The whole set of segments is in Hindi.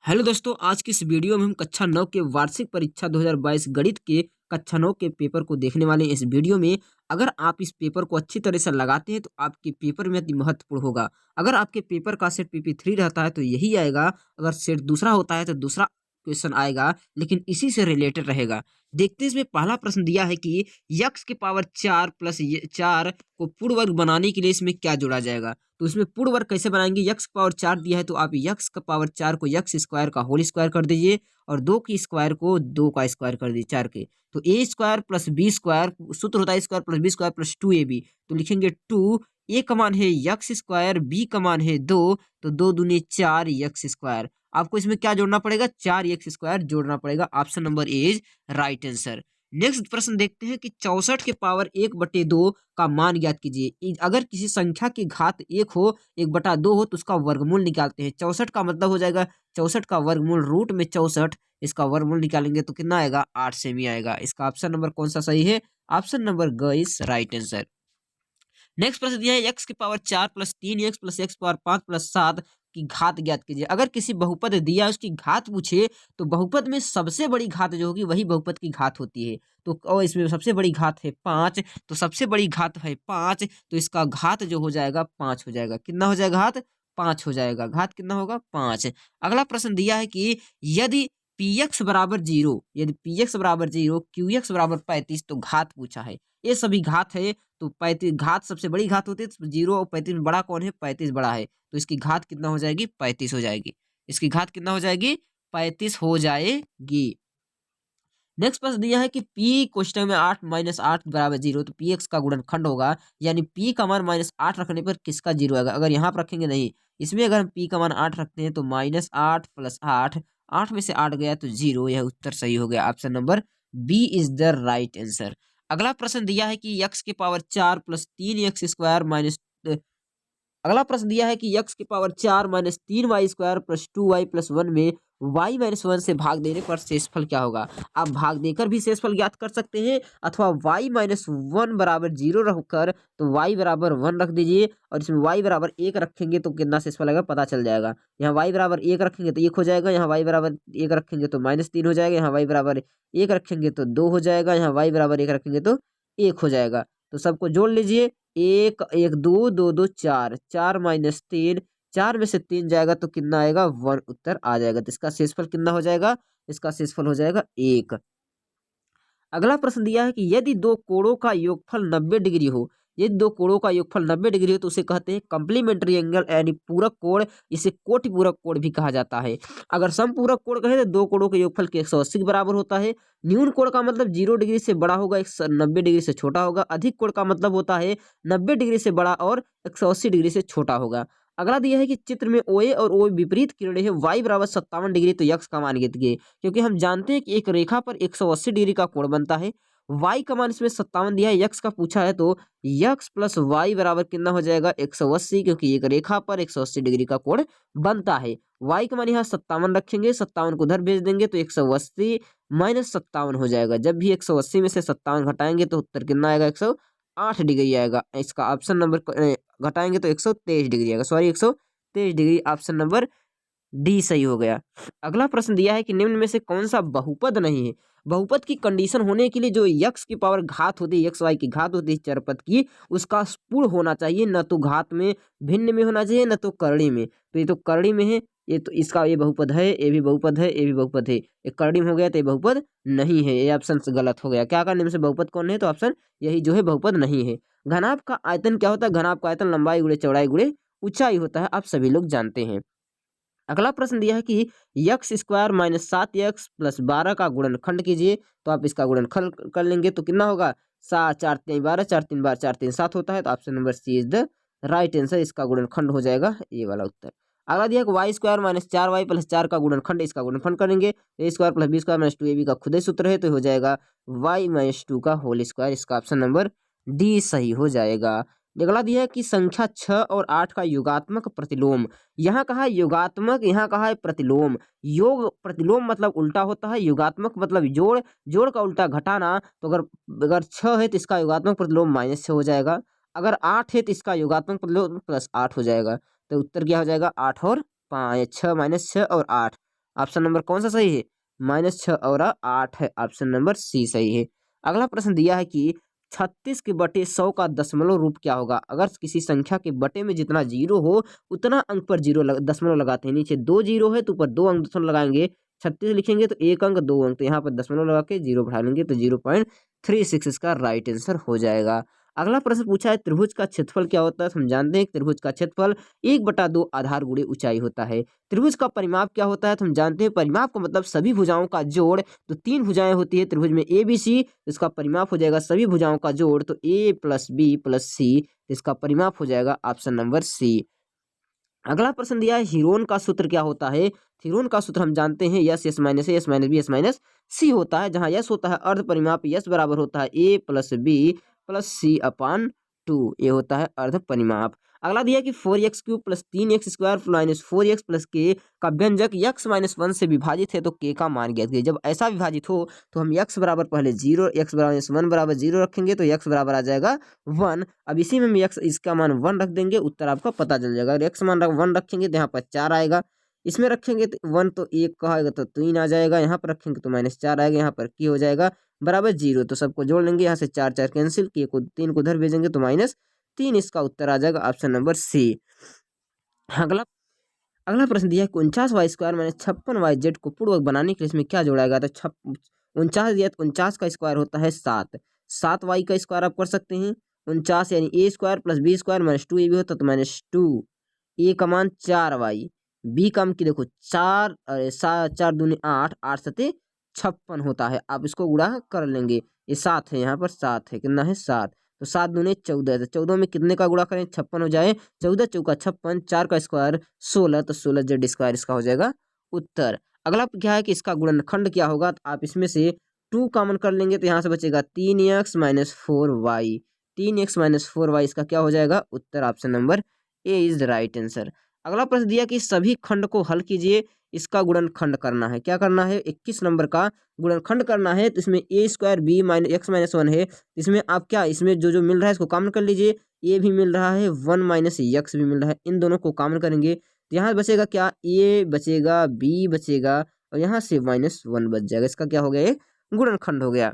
हेलो दोस्तों, आज की इस वीडियो में हम कक्षा 9 के वार्षिक परीक्षा 2022 गणित के कक्षा 9 के पेपर को देखने वाले हैं। इस वीडियो में अगर आप इस पेपर को अच्छी तरह से लगाते हैं तो आपके पेपर में अति महत्वपूर्ण होगा। अगर आपके पेपर का सेट PP3 रहता है तो यही आएगा, अगर सेट दूसरा होता है तो दूसरा क्वेश्चन आएगा, लेकिन इसी से रिलेटेड रहेगा। देखते हैं, इसमें पहला प्रश्न दिया है कि यक्स की पावर 4 प्लस 4 को पूर्ण वर्ग बनाने के लिए इसमें क्या जोड़ा जाएगा। तो इसमें पूर्ण वर्ग कैसे बनाएंगे। यक्स की पावर 4 दिया है तो आप यक्स का पावर 4 को यक्स स्क्वायर का होल स्क्वायर कर दीजिए और 2 की स्क्वायर को 2 का स्क्वायर कर दीजिए 4 के। तो a square plus B square सूत्र होता है square plus B square plus 2ab। तो लिखेंगे 2, ए का मान है यक्स स्क्वायर, बी का मान है 2, तो 2 दूनी 4 यक्स स्क्वायर। आपको इसमें क्या जोड़ना पड़ेगा, 4 एक्स स्क्वायर जोड़ना पड़ेगा। Option number A is right answer. Next प्रश्न देखते हैं कि 64 के पावर 1/2 का मान ज्ञात कीजिए। अगर किसी संख्या की घात 1 हो, 1/2 हो तो उसका वर्गमूल निकालते हैं। 64 का मतलब हो जाएगा 64 का वर्गमूल रूट में 64, इसका वर्गमूल निकालेंगे तो कितना आएगा, 8 सेमी आएगा। इसका ऑप्शन नंबर कौन सा सही है, ऑप्शन नंबर ग इज राइट आंसर। नेक्स्ट प्रश्न दिया है एक्स की power 4 plus 3x plus x power 5 plus 7 की घात ज्ञात कीजिए। अगर किसी बहुपद दिया है उसकी घात पूछे तो बहुपद में सबसे बड़ी घात जो होगी वही बहुपद की घात होती है। तो और इसमें सबसे बड़ी घात है 5, तो सबसे बड़ी घात है 5, तो इसका घात जो हो जाएगा 5 हो जाएगा। कितना हो जाएगा, घात 5 हो जाएगा। घात कितना होगा, 5। अगला प्रश्न दिया है कि यदि px बराबर 0, यदि px बराबर 0, qx बराबर 35, तो घात पूछा है। ये सभी घात है तो 35 घात सबसे बड़ी घात होती है, तो 0 और 35 में बड़ा कौन है, 35 बड़ा है, तो इसकी घात कितना हो जाएगी, 35 हो जाएगी। इसकी घात कितना हो जाएगी, 35 हो जाएगी। नेक्स्ट प्रश्न दिया है कि p क्वेश्चन में 8 - 8 बराबर 0, तो px का गुणनखंड होगा, यानी p का मान -8 रखने पर किसका 0 आएगा। अगर यहाँ पर रखेंगे नहीं, इसमें अगर हम p का मान 8 रखते हैं तो -8 प्लस 8, 8 में से 8 गया तो 0, यह उत्तर सही हो गया। Option number B is the right answer. अगला प्रश्न दिया है कि x की power 4 plus 3x square minus अगला प्रश्न दिया है कि x की power 4 minus 3y square plus 2y plus 1 में y माइनस 1 से भाग देने पर शेषफल क्या होगा। आप भाग देकर भी शेषफल ज्ञात कर सकते हैं, अथवा y माइनस 1 बराबर 0 रखकर तो y बराबर 1 रख दीजिए, और इसमें y बराबर 1 रखेंगे तो कितना शेषफल आएगा पता चल जाएगा। यहाँ y बराबर 1 रखेंगे तो 1 हो जाएगा, यहाँ y बराबर 1 रखेंगे तो -3 हो जाएगा, यहाँ y बराबर 1 रखेंगे तो 2 हो जाएगा, यहाँ y बराबर 1 रखेंगे तो 1 हो जाएगा। तो सबको जोड़ लीजिए, 1 1 2 2 2 4, 4 माइनस 3, 4 में से 3 जाएगा तो कितना आएगा, 1 उत्तर आ जाएगा। तो इसका शेषफल कितना हो जाएगा, इसका शेषफल हो जाएगा 1। अगला प्रश्न दिया है कि यदि दो कोणों का योगफल 90 डिग्री हो, यदि दो कोणों का योगफल 90 डिग्री हो तो उसे कहते हैं कॉम्प्लीमेंट्री एंगल, यानी पूरक कोण। इसे कोटि पूरक कोण भी कहा जाता है। अगर समपूरक कोण कहें तो दो कोणों के योगफल के 180 के बराबर होता है। न्यून कोण का मतलब 0 डिग्री से बड़ा होगा, 90 डिग्री से छोटा होगा। अधिक कोण का मतलब होता है 90 डिग्री से बड़ा और 180 डिग्री से छोटा होगा। अगला दिया है कि चित्र में OA और OB विपरीत किरणें हैं, y बराबर 57 डिग्री, तो यक्स का मान ज्ञात कीजिए। क्योंकि हम जानते हैं कि एक रेखा पर 180 डिग्री का कोण बनता है। y का मान इसमें 57 दिया है, यक्स का पूछा है, तो यक्स प्लस वाई बराबर कितना हो जाएगा, 180, क्योंकि एक रेखा पर 180 डिग्री का कोण बनता है। y का मान यहाँ 57 रखेंगे, 57 को उधर भेज देंगे तो 180 माइनस 57 हो जाएगा। जब भी 180 में से 57 घटाएंगे तो उत्तर कितना आएगा, 108 डिग्री आएगा। इसका ऑप्शन नंबर घटाएंगे तो 123 डिग्री आएगा, sorry 123 degree. Option number D सही हो गया। अगला प्रश्न दिया है कि निम्न में से कौन सा बहुपद नहीं है। बहुपद की कंडीशन होने के लिए जो यक्स की पावर घात होती है, एक्स वाई की घात होती है चरपद की, उसका पूर्ण होना चाहिए, न तो घात में भिन्न में होना चाहिए, न तो करड़ी में। तो ये तो करड़ी में है, ये तो इसका ये बहुपद है, ये भी बहुपद है, ये भी बहुपद है। ये करड़ी में हो गया तो ये बहुपद नहीं है, ये ऑप्शन गलत हो गया। क्या का निम्न से बहुपद कौन है, तो ऑप्शन यही जो है बहुपद नहीं है। घनाभ का आयतन क्या होता है, घनाभ का आयतन लंबाई गुणे चौड़ाई गुणे ऊंचाई होता है, आप सभी लोग जानते हैं। अगला प्रश्न दिया है कि x square minus 7x plus 12 का गुणनखंड कीजिए। तो आप इसका गुणनखंड कर लेंगे तो कितना होगा, 7 4 3 12, 4 3 12, 4 3 7 होता है। तो option number C is the right answer, इसका गुणनखंड हो जाएगा ये वाला उत्तर। अगला दिया कि Y square minus 4y plus 4 का गुणनखंड, इसका गुणनखंड करेंगे। A square plus B square minus 2ab का खुद ही सूत्र है, तो हो जाएगा y माइनस 2 का होल स्क्वायर। इसका ऑप्शन नंबर डी सही हो जाएगा। अगला दिया है कि संख्या 6 और 8 का योगात्मक प्रतिलोम। यहाँ कहा है योगात्मक, यहाँ कहा है प्रतिलोम। योग प्रतिलोम मतलब उल्टा होता है, योगात्मक मतलब जोड़, जोड़ का उल्टा घटाना। तो अगर 6 है तो इसका योगात्मक प्रतिलोम -6 हो जाएगा। अगर 8 है तो इसका योगात्मक प्रतिलोम +8 हो जाएगा। तो उत्तर क्या हो जाएगा, 8 और 5, 6 - 6 और 8। ऑप्शन नंबर कौन सा सही है? -6 और 8 है, ऑप्शन नंबर सी सही है। अगला प्रश्न दिया है कि 36 के बटे 100 का दशमलव रूप क्या होगा? अगर किसी संख्या के बटे में जितना जीरो हो उतना अंक पर दशमलव लगाते हैं। नीचे 2 जीरो है तो ऊपर 2 अंक दशमलव लगाएंगे। 36 लिखेंगे तो 1 अंक 2 अंक, तो यहाँ पर दशमलव लगा के 0 बढ़ा लेंगे तो 0.36 इसका राइट आंसर हो जाएगा। अगला प्रश्न पूछा है त्रिभुज का क्षेत्रफल क्या होता है? तो हम जानते हैं कि त्रिभुज का क्षेत्रफल 1/2 आधार गुणे ऊंचाई होता है। त्रिभुज का परिमाप क्या होता है? तो हम जानते हैं परिमाप का मतलब सभी भुजाओं का जोड़। तो 3 भुजाएं होती है त्रिभुज में ए बी सी, इसका परिमाप हो जाएगा सभी भुजाओं का जोड़, तो ए प्लस बी प्लस सी, इसका परिमाप हो जाएगा ऑप्शन नंबर सी। अगला प्रश्न दिया है हीरोन का सूत्र क्या होता है? हीरोन का सूत्र हम जानते हैं S S minus A, S minus B, S minus C होता है, जहां यस होता है अर्ध परिमाप, यस बराबर होता है ए प्लस बी प्लस सी अपान 2, ये होता है अर्ध परिमाप। अगला दिया कि 4x³ plus 3x² minus 4x plus के का व्यंजक x माइनस 1 से विभाजित है तो k का मान ज्ञात कीजिए। जब ऐसा विभाजित हो तो हम x बराबर पहले 0, x बराबर 1 बराबर 0 रखेंगे तो x बराबर आ जाएगा 1। अब इसी में हम x इसका मान 1 रख देंगे, उत्तर आपका पता चल जाएगा। अगर x मान 1 रखेंगे तो यहाँ पर 4 आएगा, इसमें रखेंगे तो 1 तो 1 का आएगा तो 3 आ जाएगा, यहाँ पर रखेंगे तो -4 आएगा, यहाँ पर k हो जाएगा बराबर 0, तो सबको जोड़ लेंगे, यहाँ से 4 4 कैंसिल, k को 3 को उधर भेजेंगे तो -3, इसका उत्तर आ जाएगा ऑप्शन नंबर सी। अगला अगला प्रश्न दिया है कि 49y² माइनस 56yz को पूर्वक बनाने के लिए इसमें क्या जोड़ाएगा? तो 49 दिया तो 49 का स्क्वायर होता है 7, 7y का स्क्वायर आप कर सकते हैं। 49 यानी a² plus b² minus 2a भी होता है तो -2, a का मान 4y, b का मान की देखो 4 4 दूनी 8, 8 सते 56 होता है, आप इसको गुणा कर लेंगे, ये 7 है, यहाँ पर 7 है, कितना है 7, तो 7 दूनी 14, तो 14 में कितने का गुणा करें 56 हो जाए, 14 चौका 56, 4 का स्क्वायर 16, तो 16z² इसका हो जाएगा उत्तर। अगला क्या है कि इसका गुणनखंड क्या होगा? तो आप इसमें से 2 कॉमन कर लेंगे तो यहाँ से बचेगा 3x minus 4y, 3x minus 4y इसका क्या हो जाएगा उत्तर, option number A is the right answer. अगला प्रश्न दिया कि सभी खंड को हल कीजिए, इसका गुणनखंड करना है। क्या करना है? 21 नंबर का गुणनखंड करना है, तो इसमें a² b minus x minus 1 है, इसमें आप क्या इसमें जो जो मिल रहा है इसको कॉमन कर लीजिए, a भी मिल रहा है 1 माइनस x भी मिल रहा है, इन दोनों को कॉमन करेंगे तो यहाँ बचेगा क्या, a बचेगा b बचेगा और यहाँ से -1 बच जाएगा, इसका क्या हो गया ये गुणनखंड हो गया।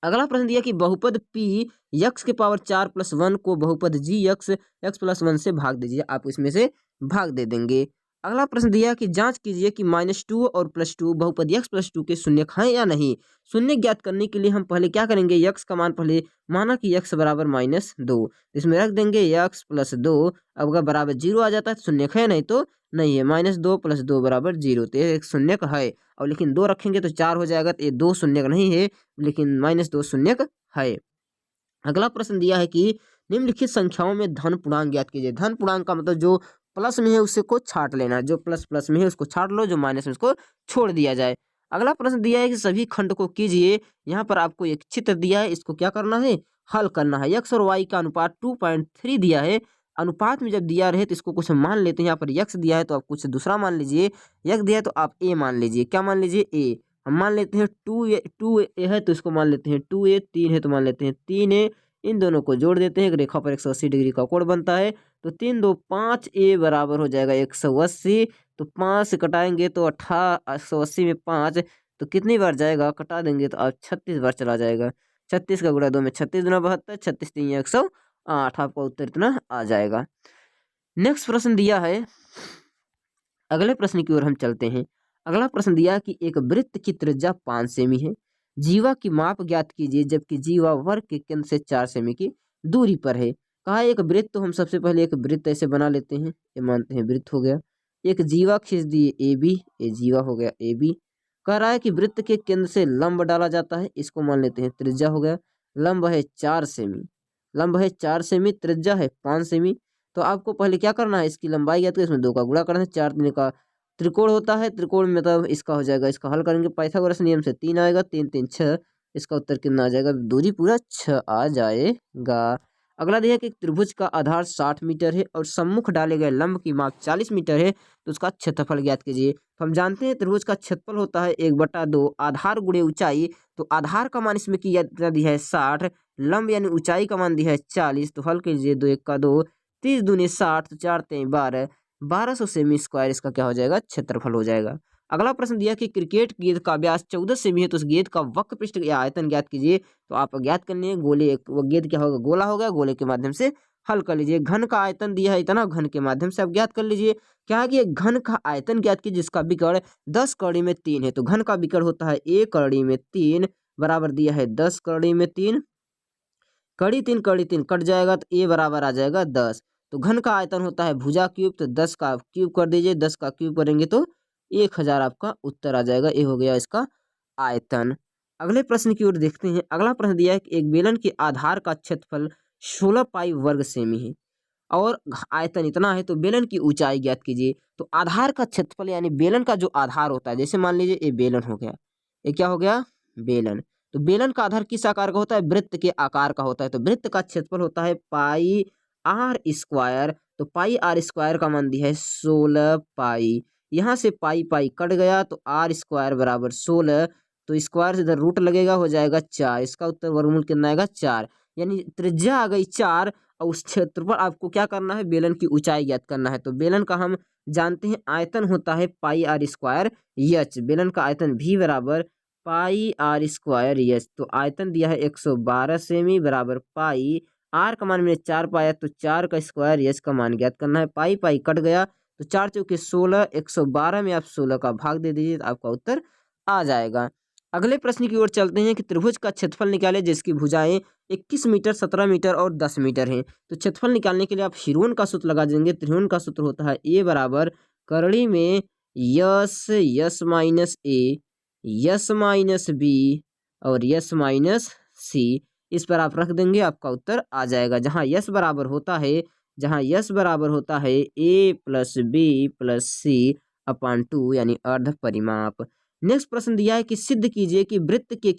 अगला प्रश्न दिया कि बहुपद p x के पावर 4 प्लस 1 को बहुपद g x प्लस 1 से भाग दीजिए, आप इसमें से भाग दे देंगे। अगला प्रश्न दिया कि जांच कीजिए कि -2 और +2 बहुपद x प्लस 2 के शून्यक हैं या नहीं। शून्य ज्ञात करने के लिए हम पहले क्या करेंगे, x का मान पहले माना कि x बराबर -2, इसमें रख देंगे x प्लस 2, अब अगर बराबर 0 आ जाता है तो शून्यक है, नहीं तो नहीं है, -2 + 2 बराबर 0, तो एक शून्यक है, और लेकिन 2 रखेंगे तो 4 हो जाएगा, तो ये 2 शून्यक नहीं है, लेकिन -2 शून्यक है। अगला प्रश्न दिया है कि निम्नलिखित संख्याओं में धन पूर्णांक ज्ञात कीजिए। धन पूर्णांक का मतलब जो प्लस में है उसे को छाट लेना, जो प्लस प्लस में है उसको छाट लो, जो माइनस में उसको छोड़ दिया जाए। अगला प्रश्न दिया है कि सभी खंड को कीजिए, यहाँ पर आपको एक चित्र दिया है, इसको क्या करना है, हल करना है। x और y का अनुपात 2.3 दिया है, अनुपात में जब दिया रहे तो इसको कुछ मान लेते हैं, यहाँ पर x दिया है तो आप कुछ दूसरा मान लीजिए, x दिया है तो आप a मान लीजिए, क्या मान लीजिए a, हम मान लेते हैं 2a है तो इसको मान लेते हैं 2a, 3 है तो मान लेते हैं 3a, इन दोनों को जोड़ देते हैं, एक रेखा पर 180 डिग्री का कोण बनता है, तो 3 2 5 a बराबर हो जाएगा 180, तो 5 से कटाएंगे तो 180 में 5 तो कितनी बार जाएगा, कटा देंगे तो आप 36 बार चला जाएगा, 36 का गुणा 2 में 36 दूना 72, 36 3 108, आपका उत्तर इतना आ जाएगा। नेक्स्ट प्रश्न दिया है, अगले प्रश्न की ओर हम चलते हैं। अगला प्रश्न दिया कि एक वृत्त की त्रिज्या 5 सेमी है, जीवा की माप ज्ञात कीजिए जबकि जीवा वर्ग के केंद्र से 4 सेमी की दूरी पर है। कहा एक वृत्त, तो हम सबसे पहले एक वृत्त ऐसे बना लेते हैं, ये मानते हैं वृत्त हो गया, एक जीवा खींच दिए ए बी, ये जीवा हो गया ए बी। कह रहा है कि वृत्त के केंद्र से लंब डाला जाता है, इसको मान लेते हैं त्रिज्या हो गया, लंब है 4 सेमी, लंब है 4 सेमी, त्रिज्या है 5 सेमी। तो आपको पहले क्या करना है, इसकी लंबाई ज्ञात करके इसमें 2 का गुणा करना है, 4 3 का त्रिकोण होता है, त्रिकोण में मतलब इसका हो जाएगा, इसका हल करेंगे पाइथागोरस नियम से 3 आएगा, 3 3 6, इसका उत्तर कितना आ जाएगा, दूरी पूरा 6 आ जाएगा। अगला देखिए कि त्रिभुज का आधार 60 मीटर है और सम्मुख डाले गए लंब की माप 40 मीटर है, तो उसका क्षेत्रफल ज्ञात कीजिए। तो हम जानते हैं त्रिभुज का क्षेत्रफल होता है 1/2 आधार गुणे ऊंचाई, तो आधार का मान इसमें किया दिया है 60, लंब यानी ऊंचाई का मान दिया है 40, तो हल कीजिए 2 1 का 2, 30 दूनी 60, तो 4 3 12, 1200 सेमी स्क्वायर इसका क्या हो जाएगा, क्षेत्रफल हो जाएगा। अगला प्रश्न दिया कि क्रिकेट गेंद का व्यास 14 सेमी है तो उस गेंद का वक्र पृष्ठ या आयतन ज्ञात कीजिए। तो आप ज्ञात करने गोले वो गेंद क्या होगा, गोला होगा, गोले के माध्यम से हल कर लीजिए। घन का आयतन दिया है इतना, घन के माध्यम से आप ज्ञात कर लीजिए। क्या है कि एक घन का आयतन ज्ञात कीजिए जिसका विकर्ण 10 कड़ी में 3 है। तो घन का विकर्ण होता है 1 कड़ी में 3 बराबर दिया है 10 कड़ी में 3, कड़ी 3 कट जाएगा तो ए बराबर आ जाएगा 10। तो घन का आयतन होता है भुजा क्यूब, तो 10 का क्यूब कर दीजिए, 10 का क्यूब करेंगे तो 1000 आपका उत्तर आ जाएगा। ये हो गया इसका आयतन। अगले प्रश्न की ओर देखते हैं। अगला प्रश्न दिया है कि एक बेलन के आधार का क्षेत्रफल 16 पाई वर्ग सेमी है और आयतन इतना है, तो बेलन की ऊंचाई ज्ञात कीजिए। तो आधार का क्षेत्रफल यानी बेलन का जो आधार होता है, जैसे मान लीजिए ये बेलन हो गया, ये क्या हो गया, बेलन। तो बेलन का आधार किस आकार का होता है, वृत्त के आकार का होता है। तो वृत्त का क्षेत्रफल होता है पाई आर स्क्वायर। तो पाई आर स्क्वायर का मान दिया है 16 पाई। यहाँ से पाई पाई कट गया तो आर स्क्वायर बराबर 16। तो स्क्वायर से इधर रूट लगेगा, हो जाएगा 4। इसका उत्तर वर्गमूल कितना आएगा, 4। यानी त्रिज्या आ गई 4 और उस क्षेत्र पर आपको क्या करना है, बेलन की ऊंचाई ज्ञात करना है। तो बेलन का हम जानते हैं आयतन होता है पाई आर स्क्वायर एच। बेलन का आयतन भी बराबर पाई आर स्क्वायर एच। तो आयतन दिया है 112 सेमी बराबर पाई आर का मान मैंने 4 पाया तो 4 का स्क्वायर एच का मान ज्ञात करना है। पाई पाई कट गया तो 4 चौके 16, 112 में आप 16 का भाग दे दीजिए तो आपका उत्तर आ जाएगा। अगले प्रश्न की ओर चलते हैं कि त्रिभुज का क्षेत्रफल निकाले जिसकी भुजाएं 21 मीटर, 17 मीटर और 10 मीटर हैं। तो क्षेत्रफल निकालने के लिए आप हिरोन का सूत्र लगा देंगे। त्रिकोण का सूत्र होता है ए बराबर करड़ी में yes minus A, S minus B और यस माइनस सी। इस पर आप रख देंगे, आपका उत्तर आ जाएगा। जहां यस बराबर होता है ए प्लस बी प्लस सी अपान 2 यानी अर्ध परिमाप। नेक्स्ट प्रश्न दिया है कि सिद्ध कीजिए कि वृत्त के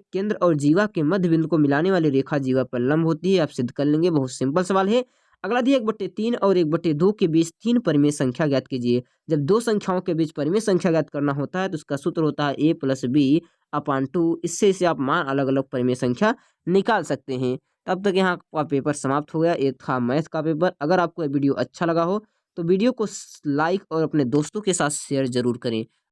केंद्र और जीवा के मध्य बिंदु को मिलाने वाली रेखा जीवा पर लंब होती है। आप सिद्ध कर लेंगे, बहुत सिंपल सवाल है। अगला दिया 1/3 और 1/2 के बीच 3 परिमेय संख्या ज्ञात कीजिए। जब दो संख्याओं के बीच परिमेय संख्या ज्ञात करना होता है तो उसका सूत्र होता है ए प्लस बी अपान 2। इससे आप मान अलग अलग परिमेय संख्या निकाल सकते हैं। तब तक यहाँ का पेपर समाप्त हो गया। ये था मैथ का पेपर। अगर आपको ये वीडियो अच्छा लगा हो तो वीडियो को लाइक और अपने दोस्तों के साथ शेयर जरूर करें।